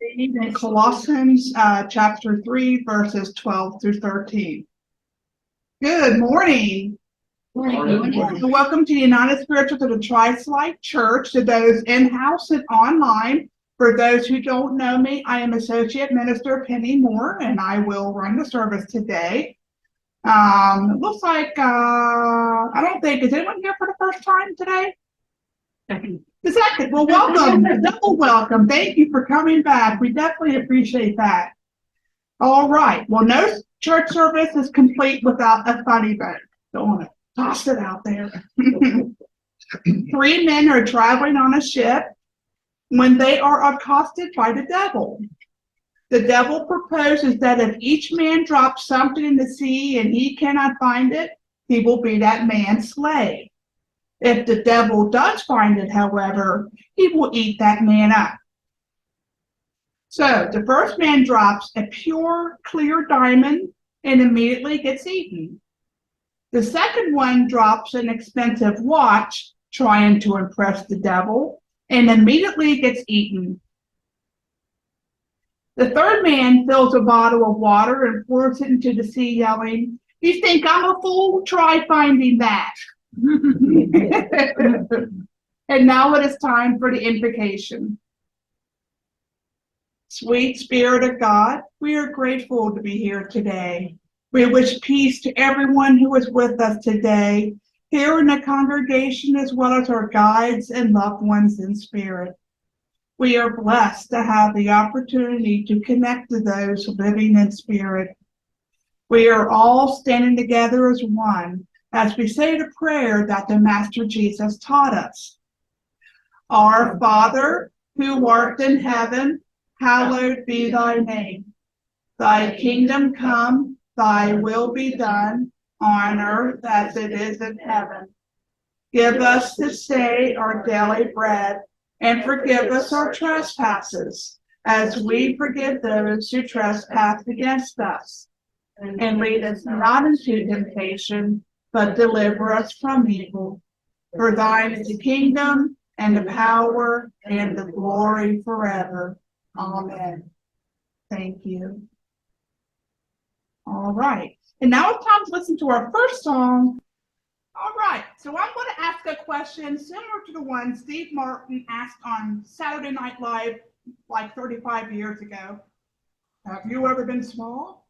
reading in Colossians chapter 3, verses 12 through 13. Good morning. Welcome to the United Spiritual to the Tri-Light Church, to those in-house and online. For those who don't know me, I am Associate Minister Penney Moore, and I will run the service today. It looks like, is anyone here for the first time today? The second. Well, welcome. Double welcome. Thank you for coming back. We definitely appreciate that. All right. Well, no church service is complete without a funny bone. Don't want to toss it out there. 3 men are traveling on a ship when they are accosted by the devil. The devil proposes that if each man drops something in the sea and he cannot find it, he will be that man's slave. If the devil does find it, however, he will eat that man up. So the first man drops a pure, clear diamond and immediately gets eaten. The second one drops an expensive watch, trying to impress the devil, and immediately gets eaten. The third man fills a bottle of water and pours it into the sea, yelling, "You think I'm a fool? Try finding that." And now it is time for the invocation. Sweet Spirit of God, we are grateful to be here today. We wish peace to everyone who is with us today, here in the congregation, as well as our guides and loved ones in spirit. We are blessed to have the opportunity to connect to those living in spirit. We are all standing together as one as we say the prayer that the Master Jesus taught us. Our Father, who art in heaven, hallowed be thy name. Thy kingdom come, thy will be done, on earth as it is in heaven. Give us this day our daily bread, and forgive us our trespasses, as we forgive those who trespass against us. And lead us not into temptation, but deliver us from evil. For thine is the kingdom, and the power, and the glory forever. Amen. Thank you. All right. And now it's time to listen to our first song. All right. So I'm going to ask a question similar to the one Steve Martin asked on Saturday Night Live like 35 years ago. Have you ever been small?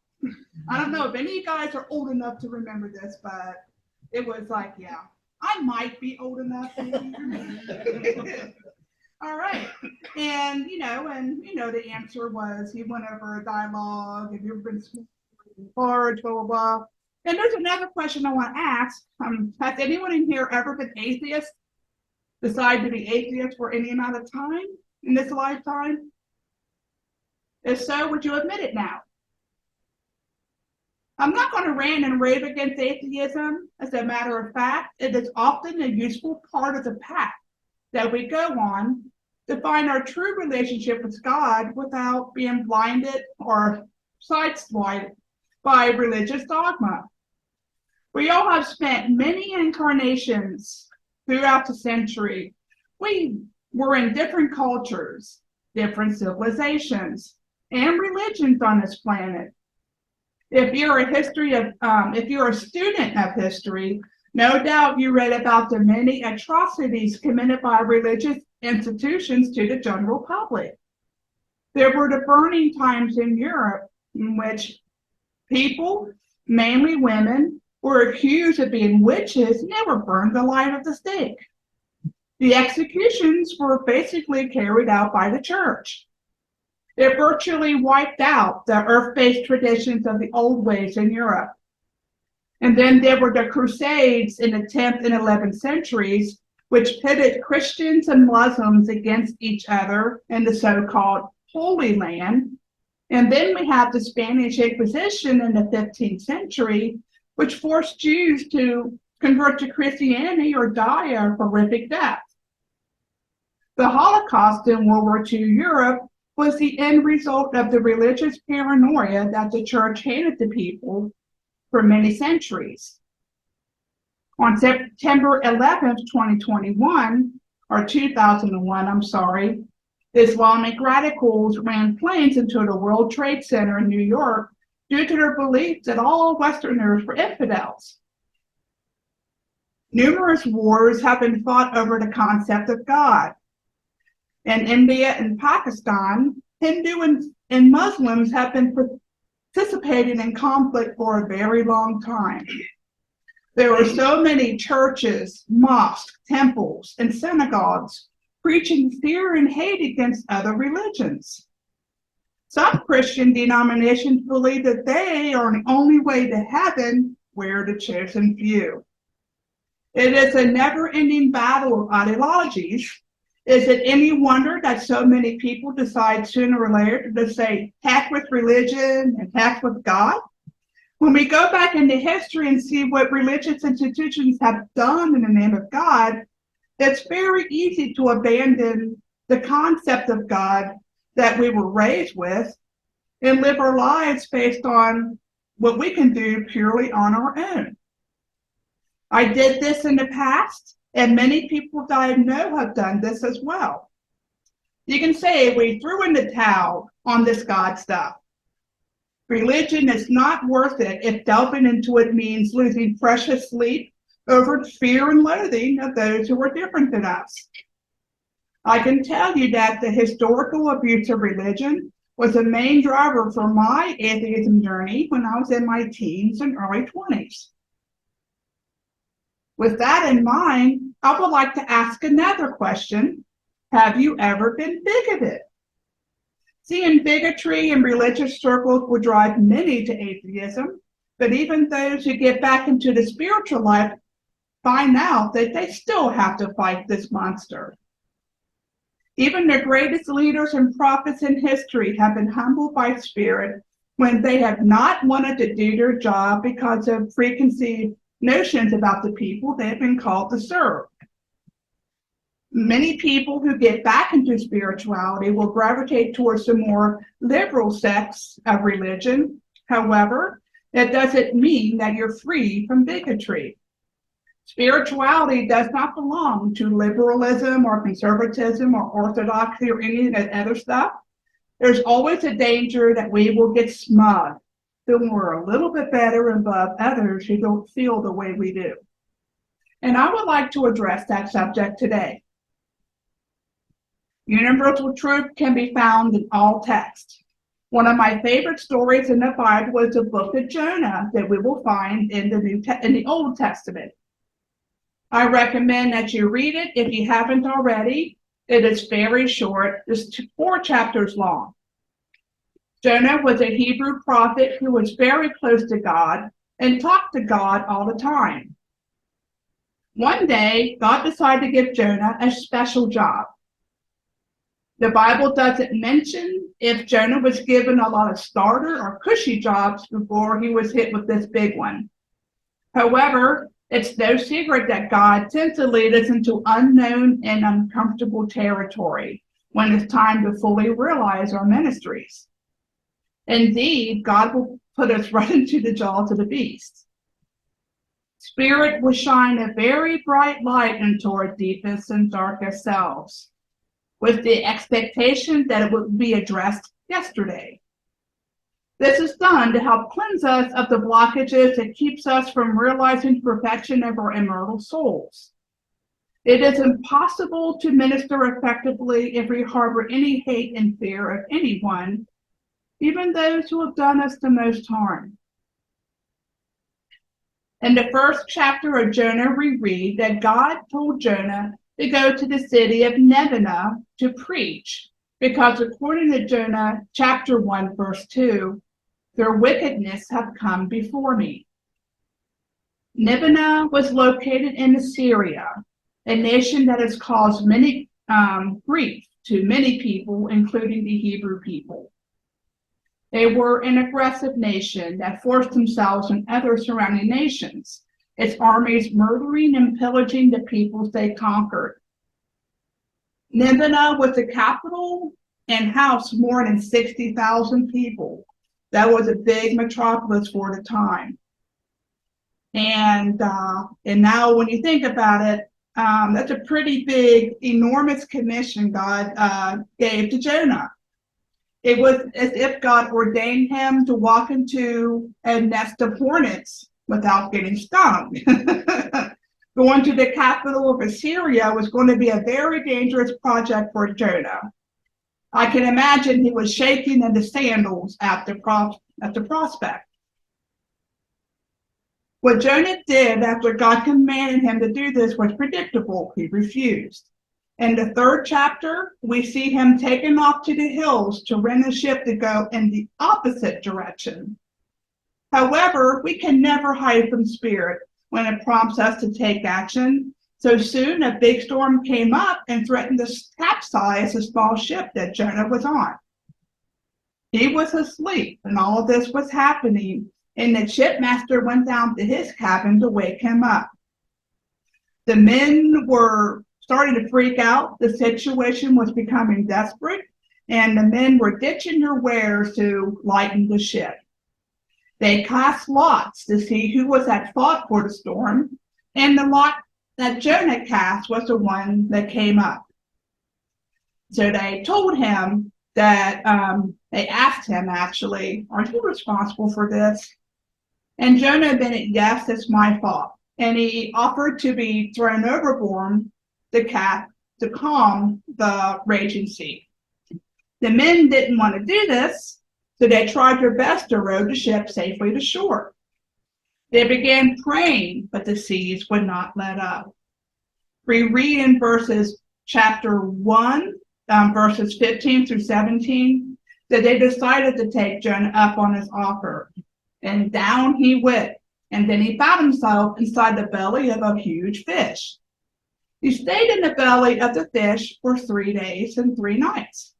I don't know if any of you guys are old enough to remember this, but it was like, yeah, I might be old enough. All right. And the answer was, he went over a dialogue. Have you ever been small? Or blah, blah, blah. And there's another question I want to ask. Has anyone in here ever been atheist? Decided to be atheist for any amount of time in this lifetime? If so, would you admit it now? I'm not going to rant and rave against atheism. As a matter of fact, it is often a useful part of the path that we go on to find our true relationship with God without being blinded or sideswiped by religious dogma. We all have spent many incarnations throughout the century. We were in different cultures, different civilizations, and religions on this planet. If you're a student of history, no doubt you read about the many atrocities committed by religious institutions to the general public. There were the burning times in Europe in which people, mainly women, were accused of being witches and they were burned alive at the stake. The executions were basically carried out by the church. It virtually wiped out the earth-based traditions of the old ways in Europe. And then there were the Crusades in the 10th and 11th centuries, which pitted Christians and Muslims against each other in the so-called Holy Land. And then we have the Spanish Inquisition in the 15th century, which forced Jews to convert to Christianity or die a horrific death. The Holocaust in World War II Europe was the end result of the religious paranoia that the church handed to people for many centuries. On September 11th, 2001, Islamic radicals ran planes into the World Trade Center in New York due to their belief that all Westerners were infidels. Numerous wars have been fought over the concept of God. In India and Pakistan, Hindu and Muslims have been participating in conflict for a very long time. There are so many churches, mosques, temples, and synagogues preaching fear and hate against other religions. Some Christian denominations believe that they are the only way to heaven. We're the chosen few. It is a never-ending battle of ideologies. Is it any wonder that so many people decide sooner or later to say, heck with religion and heck with God? When we go back into history and see what religious institutions have done in the name of God, it's very easy to abandon the concept of God that we were raised with and live our lives based on what we can do purely on our own. I did this in the past, and many people that I know have done this as well. You can say we threw in the towel on this God stuff. Religion is not worth it if delving into it means losing precious sleep over fear and loathing of those who are different than us. I can tell you that the historical abuse of religion was a main driver for my atheism journey when I was in my teens and early 20s. With that in mind, I would like to ask another question. Have you ever been bigoted? Seeing bigotry in religious circles will drive many to atheism, but even those who get back into the spiritual life find out that they still have to fight this monster. Even the greatest leaders and prophets in history have been humbled by spirit when they have not wanted to do their job because of preconceived notions about the people they have been called to serve. Many people who get back into spirituality will gravitate towards the more liberal sects of religion. However, that doesn't mean that you're free from bigotry. Spirituality does not belong to liberalism or conservatism or orthodoxy or any of that other stuff. There's always a danger that we will get smug, feeling we're a little bit better above others who don't feel the way we do. And I would like to address that subject today. Universal truth can be found in all texts. One of my favorite stories in the Bible was the book of Jonah that we will find in the Old Testament. I recommend that you read it if you haven't already. It is very short, just 4 chapters long. Jonah was a Hebrew prophet who was very close to God and talked to God all the time. One day, God decided to give Jonah a special job. The Bible doesn't mention if Jonah was given a lot of starter or cushy jobs before he was hit with this big one. However, it's no secret that God tends to lead us into unknown and uncomfortable territory when it's time to fully realize our ministries. Indeed, God will put us right into the jaws of the beast. Spirit will shine a very bright light into our deepest and darkest selves, with the expectation that it would be addressed yesterday. This is done to help cleanse us of the blockages that keeps us from realizing the perfection of our immortal souls. It is impossible to minister effectively if we harbor any hate and fear of anyone, even those who have done us the most harm. In the first chapter of Jonah, we read that God told Jonah to go to the city of Nineveh to preach, because according to Jonah chapter 1, verse 2, their wickedness have come before me. Nineveh was located in Assyria, a nation that has caused many grief to many people, including the Hebrew people. They were an aggressive nation that forced themselves on other surrounding nations, its armies murdering and pillaging the peoples they conquered. Nineveh was the capital and housed more than 60,000 people. That was a big metropolis for the time. And now when you think about it, That's a pretty big, enormous commission God gave to Jonah. It was as if God ordained him to walk into a nest of hornets without getting stung. Going to the capital of Assyria was going to be a very dangerous project for Jonah. I can imagine he was shaking in the sandals at the prospect. What Jonah did after God commanded him to do this was predictable. He refused. In the 3rd chapter, we see him taken off to the hills to rent a ship to go in the opposite direction. However, we can never hide from Spirit when it prompts us to take action. So soon, a big storm came up and threatened to capsize the small ship that Jonah was on. He was asleep, and all of this was happening, and the shipmaster went down to his cabin to wake him up. The men were starting to freak out. The situation was becoming desperate, and the men were ditching their wares to lighten the ship. They cast lots to see who was at fault for the storm, and the lot that Jonah cast was the one that came up. So they told him that, they asked him actually, "Are you responsible for this?" And Jonah admitted, "Yes, it's my fault." And he offered to be thrown overboard to calm the raging sea. The men didn't want to do this, so they tried their best to row the ship safely to shore. They began praying, but the seas would not let up. We read in chapter 1, verses 15 through 17, that they decided to take Jonah up on his offer. And down he went, and then he found himself inside the belly of a huge fish. He stayed in the belly of the fish for 3 days and 3 nights.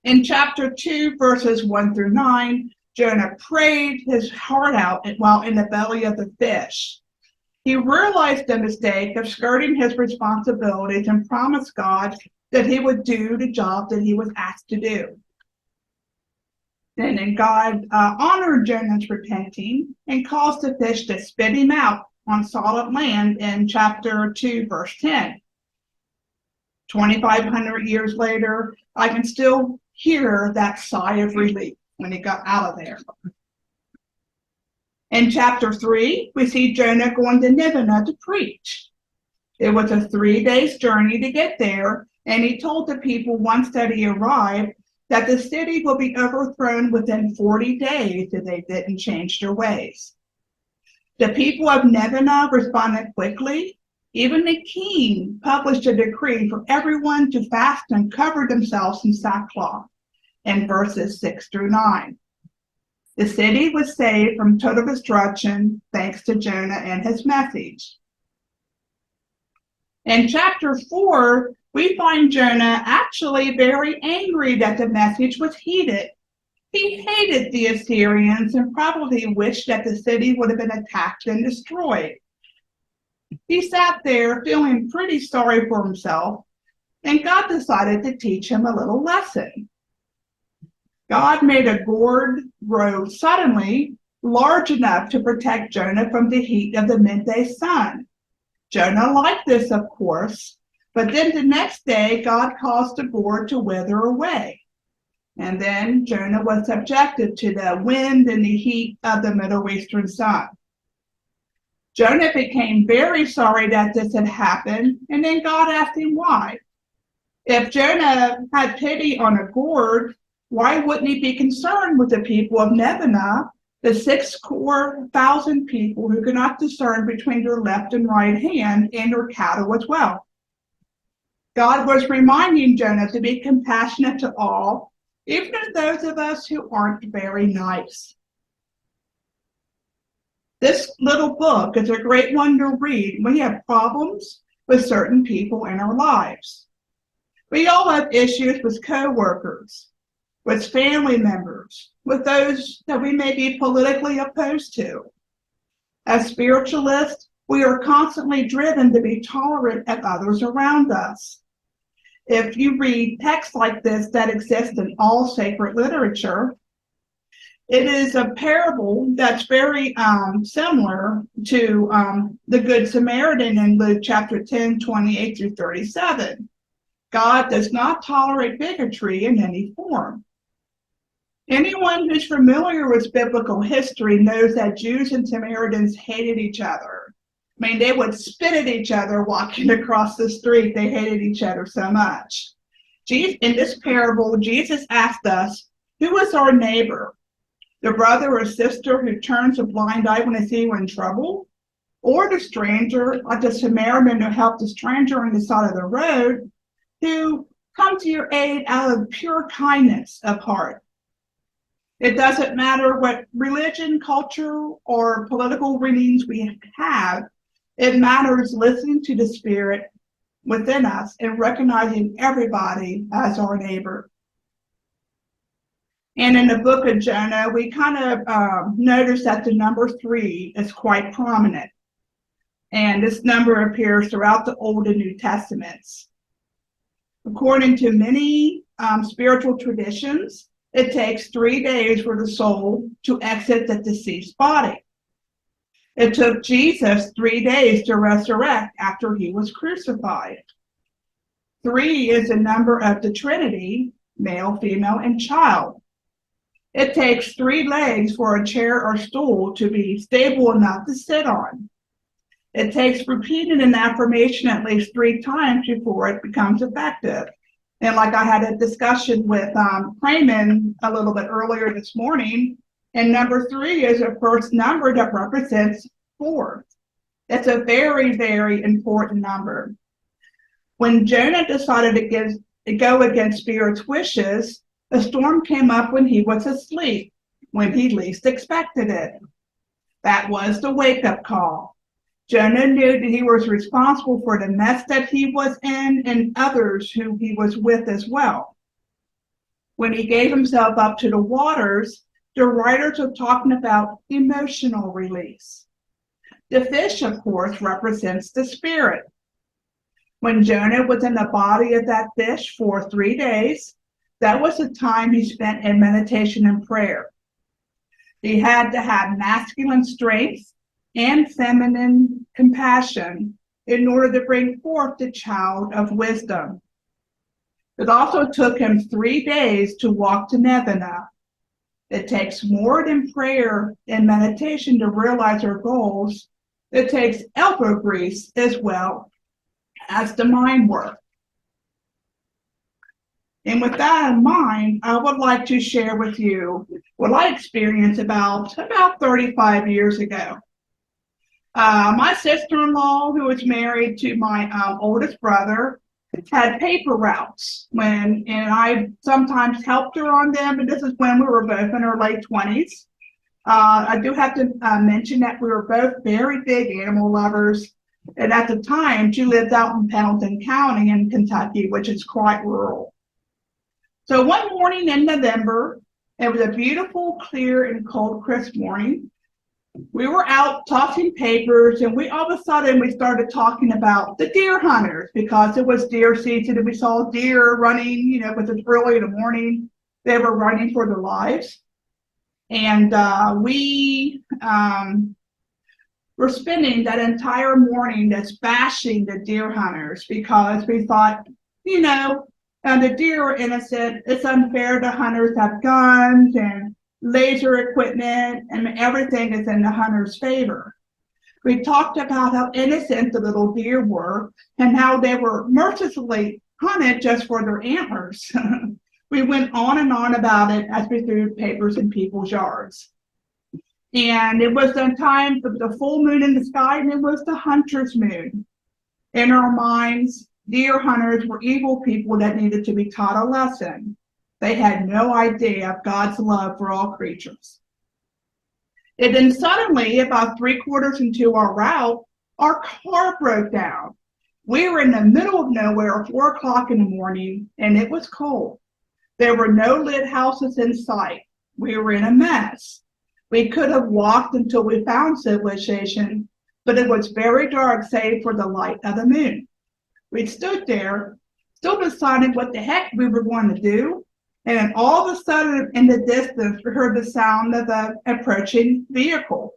In chapter 2, verses 1 through 9, Jonah prayed his heart out while in the belly of the fish. He realized the mistake of skirting his responsibilities and promised God that he would do the job that he was asked to do. Then God honored Jonah's repenting and caused the fish to spit him out on solid land in chapter 2, verse 10. 2,500 years later, I can still hear that sigh of relief when he got out of there. In chapter 3, we see Jonah going to Nineveh to preach. It was a 3-day journey to get there, and he told the people once that he arrived that the city will be overthrown within 40 days if they didn't change their ways. The people of Nineveh responded quickly. Even the king published a decree for everyone to fast and cover themselves in sackcloth in verses 6 through 9. The city was saved from total destruction thanks to Jonah and his message. In chapter 4, we find Jonah actually very angry that the message was heeded. He hated the Assyrians and probably wished that the city would have been attacked and destroyed. He sat there feeling pretty sorry for himself, and God decided to teach him a little lesson. God made a gourd grow suddenly large enough to protect Jonah from the heat of the midday sun. Jonah liked this, of course, but then the next day God caused the gourd to wither away. And then Jonah was subjected to the wind and the heat of the Middle Eastern sun. Jonah became very sorry that this had happened, and then God asked him why. If Jonah had pity on a gourd, why wouldn't he be concerned with the people of Nineveh, the 6,000 people who could not discern between their left and right hand and their cattle as well? God was reminding Jonah to be compassionate to all, even to those of us who aren't very nice. This little book is a great one to read when we have problems with certain people in our lives. We all have issues with coworkers, with family members, with those that we may be politically opposed to. As spiritualists, we are constantly driven to be tolerant of others around us. If you read texts like this that exist in all sacred literature, It is a parable that's very similar to the Good Samaritan in Luke chapter 10, 28 through 37. God does not tolerate bigotry in any form. Anyone who's familiar with biblical history knows that Jews and Samaritans hated each other. I mean, they would spit at each other walking across the street. They hated each other so much. In this parable, Jesus asked us, who is our neighbor? The brother or sister who turns a blind eye when they see we're in trouble? Or the stranger, like the Samaritan who helped the stranger on the side of the road, who come to your aid out of pure kindness of heart? It doesn't matter what religion, culture, or political leanings we have. It matters listening to the Spirit within us and recognizing everybody as our neighbor. And in the book of Jonah, we kind of notice that the number 3 is quite prominent. And this number appears throughout the Old and New Testaments. According to many spiritual traditions, it takes 3 days for the soul to exit the deceased body. It took Jesus 3 days to resurrect after he was crucified. 3 is the number of the Trinity, male, female, and child. It takes 3 legs for a chair or stool to be stable enough to sit on. It takes repeating an affirmation at least 3 times before it becomes effective. And like I had a discussion with Raymond a little bit earlier this morning, and number 3 is a first number that represents 4. It's a very, very important number. When Jonah decided to go against Spirit's wishes, a storm came up when he was asleep, when he least expected it. That was the wake-up call. Jonah knew that he was responsible for the mess that he was in and others who he was with as well. When he gave himself up to the waters, the writers are talking about emotional release. The fish, of course, represents the spirit. When Jonah was in the body of that fish for 3 days, that was the time he spent in meditation and prayer. He had to have masculine strength and feminine compassion in order to bring forth the child of wisdom. It also took him 3 days to walk to Nineveh. It takes more than prayer and meditation to realize our goals. It takes elbow grease as well as the mind work. And with that in mind, I would like to share with you what I experienced about 35 years ago. My sister-in-law, who was married to my oldest brother, had paper routes and I sometimes helped her on them, and this is when we were both in our late 20s. I do have to mention that we were both very big animal lovers, and at the time, she lived out in Pendleton County in Kentucky, which is quite rural. So one morning in November, it was a beautiful, clear, and cold, crisp morning. We were out tossing papers, and all of a sudden we started talking about the deer hunters because it was deer season, and we saw deer running, because it's early in the morning. They were running for their lives. And we were spending that entire morning just bashing the deer hunters because we thought, the deer are innocent. It's unfair the hunters have guns and laser equipment, and everything is in the hunter's favor. We talked about how innocent the little deer were and how they were mercilessly hunted just for their antlers. We went on and on about it as we threw papers in people's yards. And it was the time of the full moon in the sky, and it was the hunter's moon. In our minds, deer hunters were evil people that needed to be taught a lesson. They had no idea of God's love for all creatures. And then suddenly, about 3/4 into our route, our car broke down. We were in the middle of nowhere at 4 o'clock in the morning, and it was cold. There were no lit houses in sight. We were in a mess. We could have walked until we found civilization, but it was very dark save for the light of the moon. We stood there, still deciding what the heck we were going to do. And then all of a sudden, in the distance, we heard the sound of the approaching vehicle.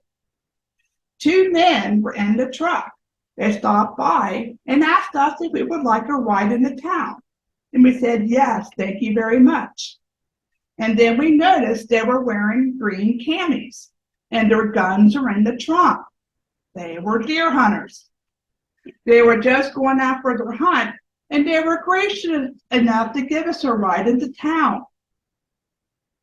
Two men were in the truck. They stopped by and asked us if we would like a ride into town. And we said, yes, thank you very much. And then we noticed they were wearing green camis and their guns were in the trunk. They were deer hunters. They were just going out for their hunt, and they were gracious enough to give us a ride into town.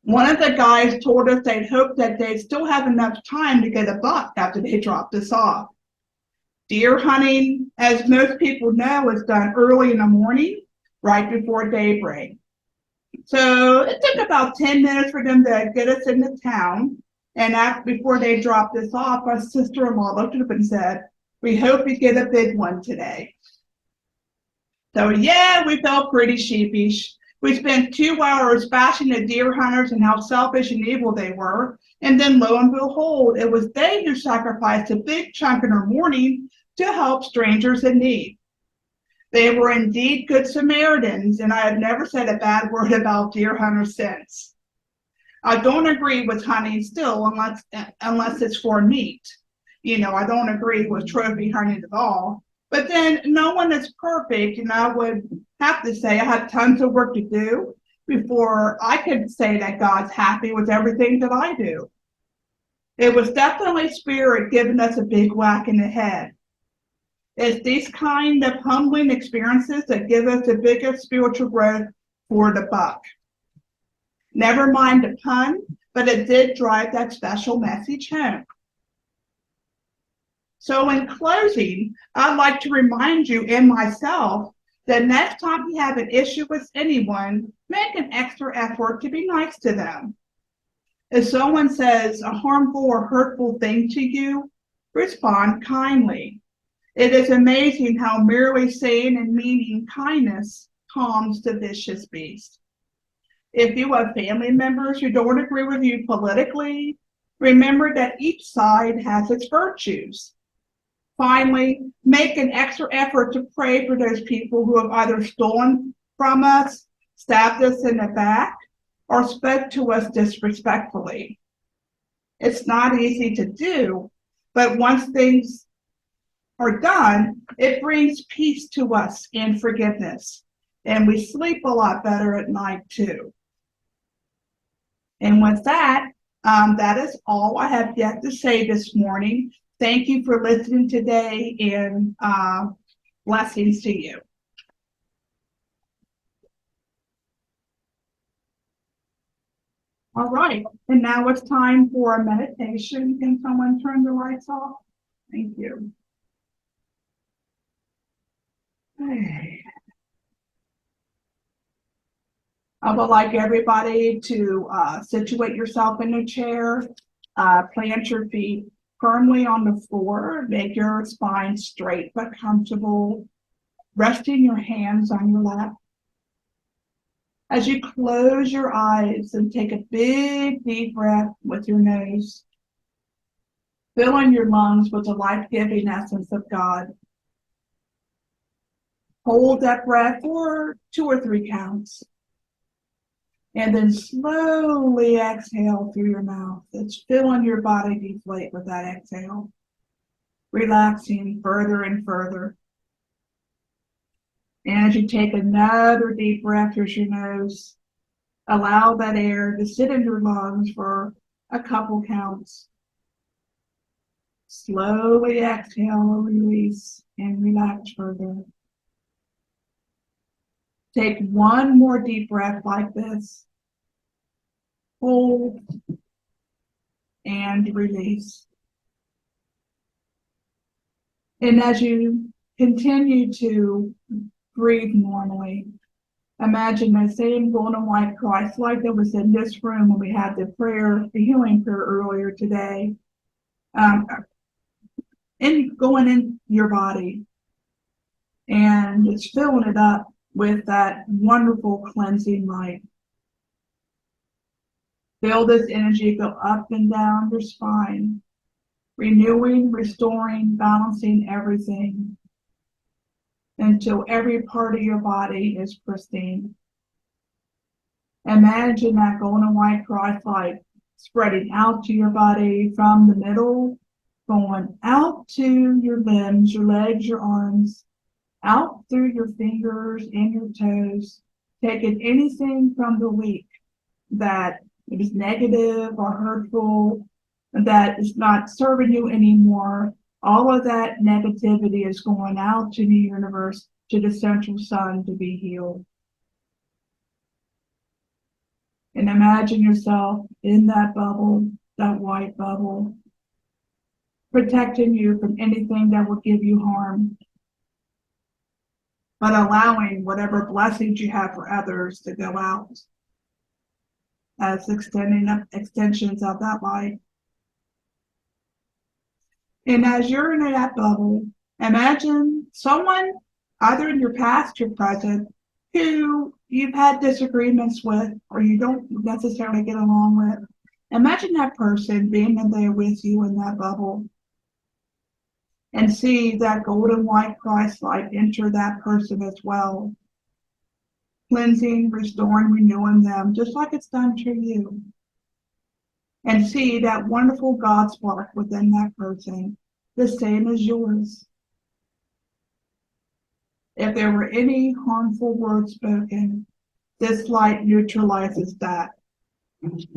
One of the guys told us they'd hoped that they'd still have enough time to get a buck after they dropped us off. Deer hunting, as most people know, is done early in the morning, right before daybreak. So it took about 10 minutes for them to get us into town. And before they dropped us off, my sister-in-law looked up and said, "We hope you get a big one today." So yeah, we felt pretty sheepish. We spent 2 hours bashing the deer hunters and how selfish and evil they were. And then lo and behold, it was they who sacrificed a big chunk in their morning to help strangers in need. They were indeed good Samaritans, and I have never said a bad word about deer hunters since. I don't agree with hunting still, unless it's for meat. You know, I don't agree with trophy hunting at all. But then no one is perfect, and I would have to say I had tons of work to do before I could say that God's happy with everything that I do. It was definitely Spirit giving us a big whack in the head. It's these kind of humbling experiences that give us the biggest spiritual growth for the buck. Never mind the pun, but it did drive that special message home. So in closing, I'd like to remind you and myself that next time you have an issue with anyone, make an extra effort to be nice to them. If someone says a harmful or hurtful thing to you, respond kindly. It is amazing how merely saying and meaning kindness calms the vicious beast. If you have family members who don't agree with you politically, remember that each side has its virtues. Finally, make an extra effort to pray for those people who have either stolen from us, stabbed us in the back, or spoke to us disrespectfully. It's not easy to do, but once things are done, it brings peace to us and forgiveness, and we sleep a lot better at night too. And with that, that is all I have yet to say this morning. Thank you for listening today, and blessings to you. All right, and now it's time for a meditation. Can someone turn the lights off? Thank you. Okay. I would like everybody to situate yourself in a chair, plant your feet firmly on the floor, make your spine straight but comfortable, resting your hands on your lap. As you close your eyes and take a big deep breath with your nose, filling your lungs with the life-giving essence of God. Hold that breath for 2 or 3 counts. And then slowly exhale through your mouth. It's feeling your body deflate with that exhale. Relaxing further and further. And as you take another deep breath through your nose, allow that air to sit in your lungs for a couple counts. Slowly exhale, release, and relax further. Take one more deep breath like this. Hold and release. And as you continue to breathe normally, imagine the same golden white Christ light that was in this room when we had the healing prayer earlier today, and going in your body, and it's filling it up with that wonderful cleansing light. Feel this energy go up and down your spine, renewing, restoring, balancing everything until every part of your body is pristine. Imagine that golden white Christ light spreading out to your body from the middle, going out to your limbs, your legs, your arms, out through your fingers and your toes, taking anything from the week that is negative or hurtful, that is not serving you anymore. All of that negativity is going out to the universe, to the central sun, to be healed. And imagine yourself in that bubble, that white bubble, protecting you from anything that will give you harm, but allowing whatever blessings you have for others to go out as extensions of that light. And as you're in that bubble, imagine someone, either in your past or present, who you've had disagreements with or you don't necessarily get along with. Imagine that person being in there with you in that bubble, and see that golden white Christ light enter that person as well, cleansing, restoring, renewing them, just like it's done to you. And see that wonderful God spark within that person, the same as yours. If there were any harmful words spoken, this light neutralizes that.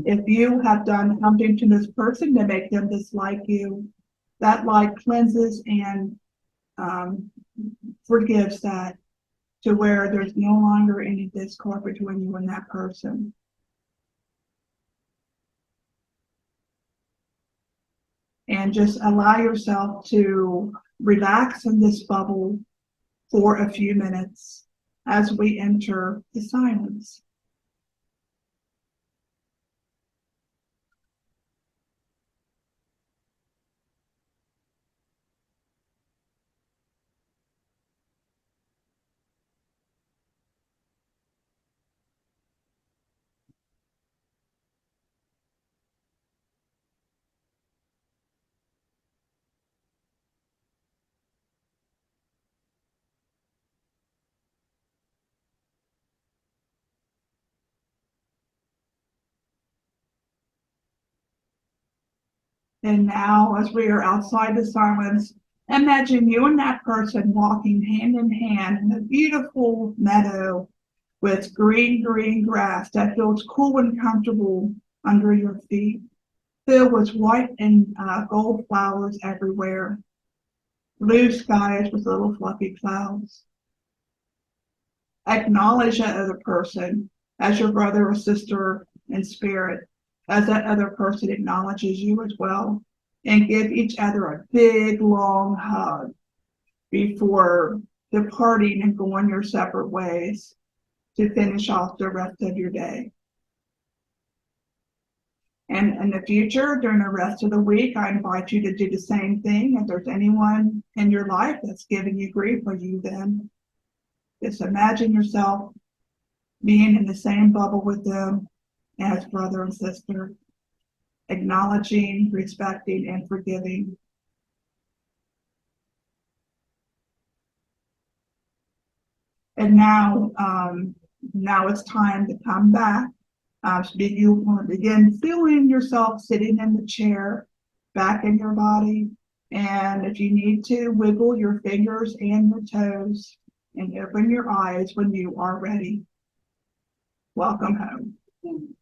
If you have done something to this person to make them dislike you, that light cleanses and forgives that, to where there's no longer any discord between you and that person. And just allow yourself to relax in this bubble for a few minutes as we enter the silence. And now, as we are outside the silence, imagine you and that person walking hand in hand in a beautiful meadow with green, green grass that feels cool and comfortable under your feet, filled with white and gold flowers everywhere, blue skies with little fluffy clouds. Acknowledge that other person as your brother or sister in spirit, as that other person acknowledges you as well, and give each other a big, long hug before departing and going your separate ways to finish off the rest of your day. And in the future, during the rest of the week, I invite you to do the same thing. If there's anyone in your life that's giving you grief, or you then, just imagine yourself being in the same bubble with them as brother and sister, acknowledging, respecting, and forgiving. And now it's time to come back. You want to begin feeling yourself sitting in the chair, back in your body. And if you need to, wiggle your fingers and your toes and open your eyes when you are ready. Welcome home.